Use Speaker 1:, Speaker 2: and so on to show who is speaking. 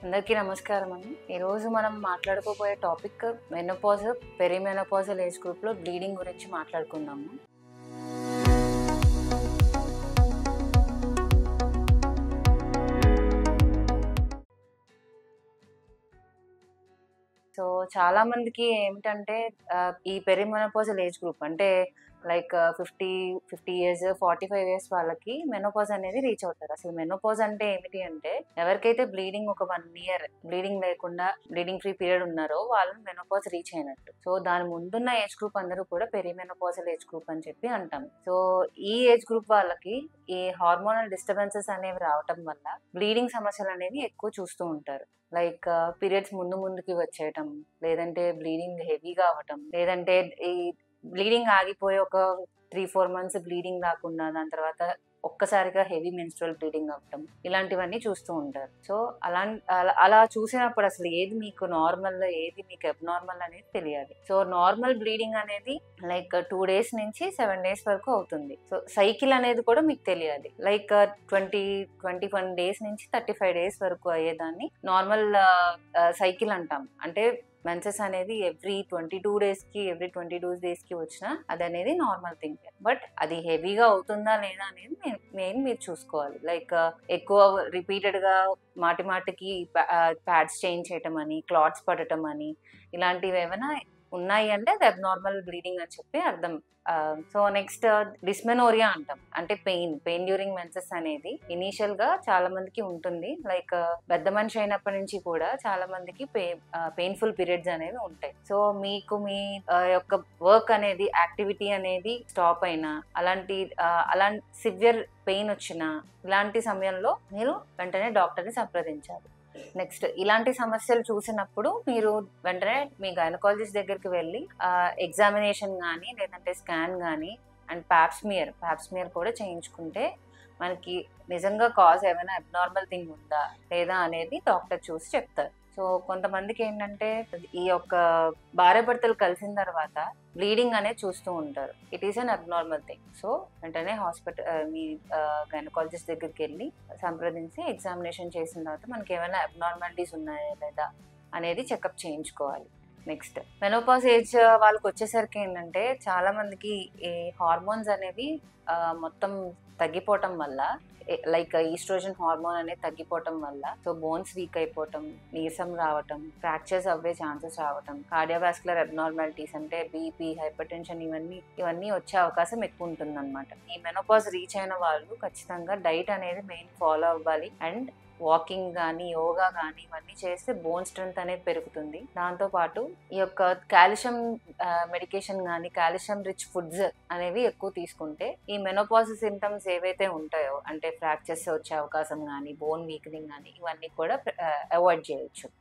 Speaker 1: అందరికీ నమస్కారం అండి. ఈరోజు మనం మాట్లాడుకోబోయే టాపిక్ మెనోపాజ్, పెరిమెనోపాజల్ ఏజ్ గ్రూప్లో బ్లీడింగ్ గురించి మాట్లాడుకుందాము. సో చాలా మందికి ఏమిటంటే ఈ పెరిమెనోపాజల్ ఏజ్ గ్రూప్ అంటే లైక్ 50 ఇయర్స్ 45 ఇయర్స్ వాళ్ళకి మెనోపాజ్ అనేది రీచ్ అవుతారు. అసలు మెనోపాజ్ అంటే ఏమిటి అంటే ఎవరికైతే బ్లీడింగ్ ఒక 1 ఇయర్ బ్లీడింగ్ లేకుండా బ్లీడింగ్ ఫ్రీ పీరియడ్ ఉన్నారో వాళ్ళు మెనోపాజ్ రీచ్ అయినట్టు. సో దాని ముందున్న ఏజ్ గ్రూప్ అందరూ కూడా పెరిమెనోపాజల్ ఏజ్ గ్రూప్ అని చెప్పి అంటాం. సో ఈ ఏజ్ గ్రూప్ వాళ్ళకి ఈ హార్మోనల్ డిస్టర్బెన్సెస్ అనేవి రావటం వల్ల బ్లీడింగ్ సమస్యలు అనేవి ఎక్కువ చూస్తూ ఉంటారు. లైక్ పీరియడ్స్ ముందుకి వచ్చేయటం, లేదంటే బ్లీడింగ్ హెవీగా అవ్వటం, లేదంటే ఈ బ్లీడింగ్ ఆగిపోయి ఒక 3-4 మంత్స్ బ్లీడింగ్ రాకుండా దాని తర్వాత ఒక్కసారిగా హెవీ మెన్స్ట్రువల్ బ్లీడింగ్ అవ్వటం, ఇలాంటివన్నీ చూస్తూ ఉంటారు. సో అలా చూసినప్పుడు అసలు ఏది మీకు నార్మల్, ఏది మీకు అబ్నార్మల్ అనేది తెలియాలి. సో నార్మల్ బ్లీడింగ్ అనేది లైక్ 2 days నుంచి 7 days వరకు అవుతుంది. సో సైకిల్ అనేది కూడా మీకు తెలియాలి. లైక్ 21 days నుంచి 35 days వరకు అయ్యేదాన్ని నార్మల్ సైకిల్ అంటాం. అంటే మెన్సెస్ అనేది ఎవ్రీ 22 daysకి ఎవ్రీ 22 daysకి వచ్చినా అది అనేది నార్మల్ థింగ్. బట్ అది హెవీగా అవుతుందా లేదా అనేది మెయిన్ మీరు చూసుకోవాలి. లైక్ ఎక్కువ రిపీటెడ్గా మాటికి ప్యాడ్స్ చేంజ్ చేయటం అని, క్లాట్స్ పడటం అని, ఇలాంటివి ఏమైనా ఉన్నాయి అంటే అది అబ్నార్మల్ బ్లీడింగ్ అని చెప్పి అర్థం. సో నెక్స్ట్ డిస్మెనోరియా అంటాం. అంటే పెయిన్ డ్యూరింగ్ మెన్సెస్ అనేది ఇనీషియల్ గా చాలా మందికి ఉంటుంది. లైక్ పెద్ద మనిషి అయినప్పటి నుంచి కూడా చాలా మందికి పెయిన్ఫుల్ పీరియడ్స్ అనేవి ఉంటాయి. సో మీకు మీ యొక్క వర్క్ అనేది, యాక్టివిటీ అనేది స్టాప్ అయినా, అలాంటి సివియర్ పెయిన్ వచ్చినా, ఇలాంటి సమయంలో మీరు వెంటనే డాక్టర్ని సంప్రదించాలి. నెక్స్ట్ ఇలాంటి సమస్యలు చూసినప్పుడు మీరు వెంటనే మీ గైనకాలజిస్ట్ దగ్గరికి వెళ్ళి ఎగ్జామినేషన్ కానీ, లేదంటే స్కాన్ కానీ, అండ్ ప్యాప్స్మియర్ కూడా చేయించుకుంటే మనకి నిజంగా కాజ్ ఏమైనా అబ్నార్మల్ థింగ్ ఉందా లేదా అనేది డాక్టర్ చూసి చెప్తారు. సో కొంతమందికి ఏంటంటే ఈ యొక్క భార్యాభర్తలు కలిసిన తర్వాత బ్లీడింగ్ అనేది చూస్తూ ఉంటారు. It is an abnormal thing. So వెంటనే మీ గైనకాలజిస్ట్ దగ్గరికి వెళ్ళి సంప్రదించి ఎగ్జామినేషన్ చేసిన తర్వాత మనకి ఏమైనా అబ్నార్మాలిటీస్ ఉన్నాయా లేదా అనేది చెకప్ చేయించుకోవాలి. నెక్స్ట్ మెనోపాజ్ ఏజ్ వాళ్ళకి వచ్చేసరికి ఏంటంటే చాలా మందికి ఈ హార్మోన్స్ అనేవి మొత్తం తగ్గిపోవటం వల్ల, లైక్ ఈస్ట్రోజన్ హార్మోన్ అనేది తగ్గిపోవటం వల్ల సో బోన్స్ వీక్ అయిపోవటం, నీరసం రావటం, ఫ్రాక్చర్స్ అవ్వే ఛాన్సెస్ రావటం, కార్డియోవాస్కులర్ అబ్నార్మాలిటీస్ అంటే బీపీ, హైపర్ టెన్షన్ ఇవన్నీ వచ్చే అవకాశం ఎక్కువ ఉంటుంది అనమాట. ఈ మెనోపాజ్ రీచ్ అయిన వాళ్ళు ఖచ్చితంగా డైట్ అనేది మెయిన్ ఫాలో అవ్వాలి. అండ్ వాకింగ్ కానీ, యోగా కానీ ఇవన్నీ చేస్తే బోన్ స్ట్రెంత్ అనేది పెరుగుతుంది. దాంతోపాటు ఈ యొక్క కాల్షియం మెడికేషన్ కానీ, కాల్షియం రిచ్ ఫుడ్స్ అనేవి ఎక్కువ తీసుకుంటే ఈ మెనోపాజ్ సింటమ్స్ ఏవైతే ఉంటాయో, అంటే ఫ్రాక్చర్స్ వచ్చే అవకాశం కానీ, బోన్ వీక్నింగ్ కానీ, ఇవన్నీ కూడా అవాయిడ్ చేయొచ్చు.